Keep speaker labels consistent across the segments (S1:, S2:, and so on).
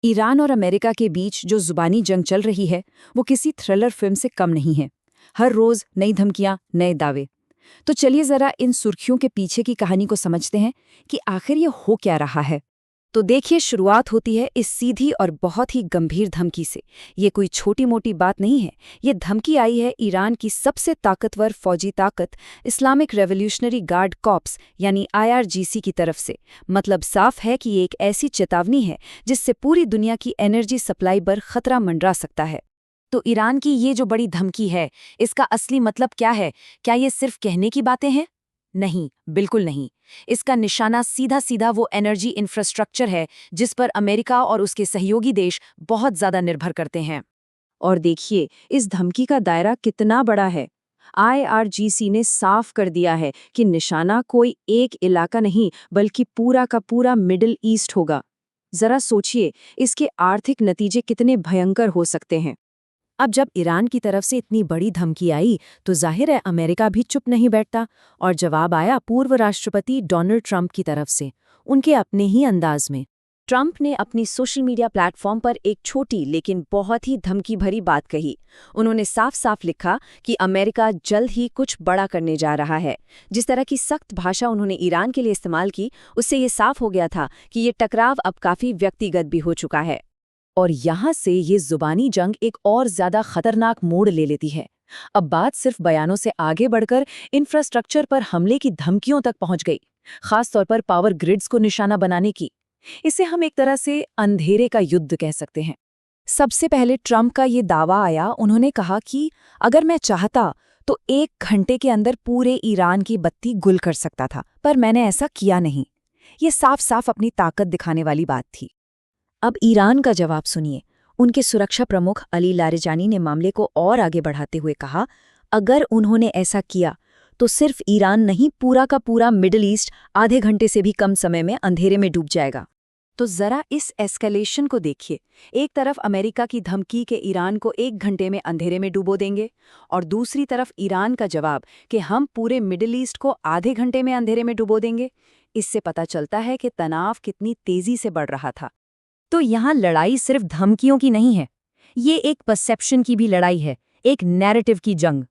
S1: Iran और America के बीच जो जुबानी जंग चल रही है वो किसी थ्रिलर फिल्म से कम नहीं है। हर रोज नई धमकियां, नए दावे। तो चलिए जरा इन सुर्खियों के पीछे की कहानी को समझते हैं कि आखिर ये हो क्या रहा है। तो देखिए, शुरुआत होती है इस सीधी और बहुत ही गंभीर धमकी से। ये कोई छोटी मोटी बात नहीं है। ये धमकी आई है ईरान की सबसे ताकतवर फौजी ताकत इस्लामिक रेवोल्यूशनरी गार्ड कॉर्प्स यानी IRGC की तरफ से। मतलब साफ है कि ये एक ऐसी चेतावनी है जिससे पूरी दुनिया की एनर्जी सप्लाई पर खतरा मंडरा सकता है। तो ईरान की ये जो बड़ी धमकी है, इसका असली मतलब क्या है? क्या ये सिर्फ कहने की बातें हैं? नहीं, बिल्कुल नहीं। इसका निशाना सीधा सीधा वो एनर्जी इंफ्रास्ट्रक्चर है जिस पर अमेरिका और उसके सहयोगी देश बहुत ज्यादा निर्भर करते हैं। और देखिए, इस धमकी का दायरा कितना बड़ा है। IRGC ने साफ कर दिया है कि निशाना कोई एक इलाका नहीं बल्कि पूरा का पूरा मिडिल ईस्ट होगा। जरा सोचिए, इसके आर्थिक नतीजे कितने भयंकर हो सकते हैं। अब जब ईरान की तरफ से इतनी बड़ी धमकी आई तो जाहिर है अमेरिका भी चुप नहीं बैठता, और जवाब आया पूर्व राष्ट्रपति डोनाल्ड ट्रंप की तरफ से, उनके अपने ही अंदाज में। ट्रंप ने अपनी सोशल मीडिया प्लेटफॉर्म पर एक छोटी लेकिन बहुत ही धमकी भरी बात कही। उन्होंने साफ साफ लिखा कि अमेरिका जल्द ही कुछ बड़ा करने जा रहा है। जिस तरह की सख्त भाषा उन्होंने ईरान के लिए इस्तेमाल की, उससे ये साफ हो गया था कि ये टकराव अब काफी व्यक्तिगत भी हो चुका है। और यहाँ से ये जुबानी जंग एक और ज्यादा खतरनाक मोड़ ले लेती है। अब बात सिर्फ बयानों से आगे बढ़कर इंफ्रास्ट्रक्चर पर हमले की धमकियों तक पहुंच गई, खासतौर पर पावर ग्रिड्स को निशाना बनाने की। इसे हम एक तरह से अंधेरे का युद्ध कह सकते हैं। सबसे पहले ट्रंप का ये दावा आया। उन्होंने कहा कि अगर मैं चाहता तो 1 घंटे के अंदर पूरे ईरान की बत्ती गुल कर सकता था, पर मैंने ऐसा किया नहीं। ये साफ साफ अपनी ताकत दिखाने वाली बात थी। अब ईरान का जवाब सुनिए। उनके सुरक्षा प्रमुख अली लारिजानी ने मामले को और आगे बढ़ाते हुए कहा, अगर उन्होंने ऐसा किया तो सिर्फ ईरान नहीं, पूरा का पूरा मिडिल ईस्ट आधे घंटे से भी कम समय में अंधेरे में डूब जाएगा। तो जरा इस एस्केलेशन को देखिए। एक तरफ अमेरिका की धमकी कि ईरान को 1 घंटे में अंधेरे में डुबो देंगे, और दूसरी तरफ ईरान का जवाब कि हम पूरे मिडिल ईस्ट को आधे घंटे में अंधेरे में डुबो देंगे। इससे पता चलता है कि तनाव कितनी तेजी से बढ़ रहा था। तो यहाँ लड़ाई सिर्फ धमकियों की नहीं है, ये एक परसेप्शन की भी लड़ाई है, एक नैरेटिव की जंग,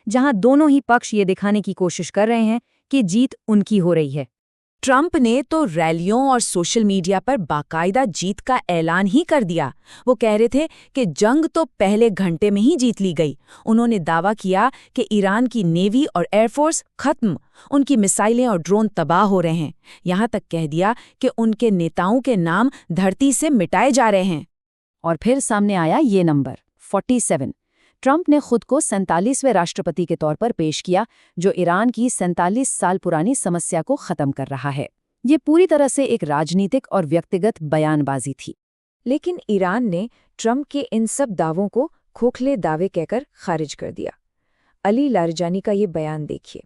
S1: जहाँ दोनों ही पक्ष ये दिखाने की कोशिश कर रहे हैं कि जीत उनकी हो रही है। ट्रंप ने तो रैलियों और सोशल मीडिया पर बाकायदा जीत का ऐलान ही कर दिया। वो कह रहे थे कि जंग तो पहले घंटे में ही जीत ली गई। उन्होंने दावा किया कि ईरान की नेवी और एयरफोर्स खत्म, उनकी मिसाइलें और ड्रोन तबाह हो रहे हैं। यहाँ तक कह दिया कि उनके नेताओं के नाम धरती से मिटाए जा रहे हैं। और फिर सामने आया ये नंबर 47। ट्रंप ने खुद को 47वें राष्ट्रपति के तौर पर पेश किया, जो ईरान की 47 साल पुरानी समस्या को खत्म कर रहा है। ये पूरी तरह से एक राजनीतिक और व्यक्तिगत बयानबाजी थी। लेकिन ईरान ने ट्रंप के इन सब दावों को खोखले दावे कहकर खारिज कर दिया। अली लारिजानी का ये बयान देखिए,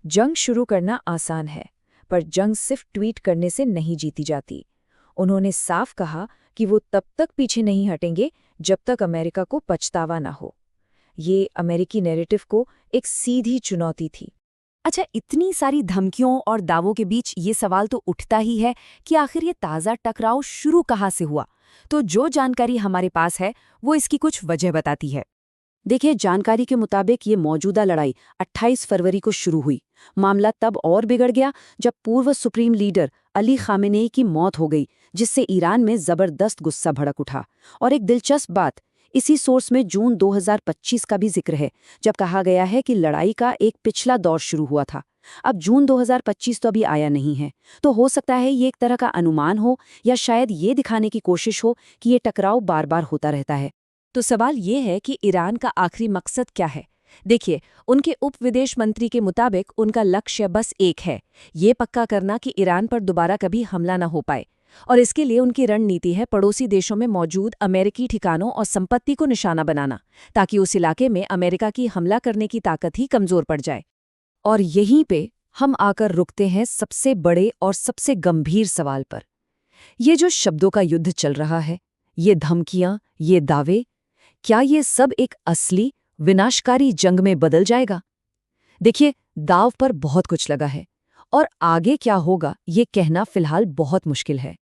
S1: जंग शुरू करना आसान है, पर जंग सिर्फ ट्वीट करने से नहीं जीती जाती। उन्होंने साफ कहा कि वो तब तक पीछे नहीं हटेंगे जब तक अमेरिका को पछतावा ना हो। ये अमेरिकी नैरेटिव को एक सीधी चुनौती थी। अच्छा, इतनी सारी धमकियों और दावों के बीच ये सवाल तो उठता ही है कि आखिर ये ताज़ा टकराव शुरू कहाँ से हुआ। तो जो जानकारी हमारे पास है वो इसकी कुछ वजह बताती है। देखिए, जानकारी के मुताबिक ये मौजूदा लड़ाई 28 फरवरी को शुरू हुई। मामला तब और बिगड़ गया जब पूर्व सुप्रीम लीडर अली खामेनेई की मौत हो गई, जिससे ईरान में जबरदस्त गुस्सा भड़क उठा। और एक दिलचस्प बात, इसी सोर्स में जून 2025 का भी जिक्र है, जब कहा गया है कि लड़ाई का एक पिछला दौर शुरू हुआ था। अब जून 2025 तो अभी आया नहीं है, तो हो सकता है ये एक तरह का अनुमान हो, या शायद ये दिखाने की कोशिश हो कि ये टकराव बार बार होता रहता है। तो सवाल ये है कि ईरान का आखिरी मकसद क्या है। देखिए, उनके उप विदेश मंत्री के मुताबिक उनका लक्ष्य बस एक है, ये पक्का करना कि ईरान पर दोबारा कभी हमला न हो पाए। और इसके लिए उनकी रणनीति है पड़ोसी देशों में मौजूद अमेरिकी ठिकानों और संपत्ति को निशाना बनाना, ताकि उस इलाके में अमेरिका की हमला करने की ताकत ही कमजोर पड़ जाए। और यहीं पे हम आकर रुकते हैं सबसे बड़े और सबसे गंभीर सवाल पर। ये जो शब्दों का युद्ध चल रहा है, ये धमकियां, ये दावे, क्या ये सब एक असली विनाशकारी जंग में बदल जाएगा? देखिए, दाव पर बहुत कुछ लगा है, और आगे क्या होगा ये कहना फिलहाल बहुत मुश्किल है।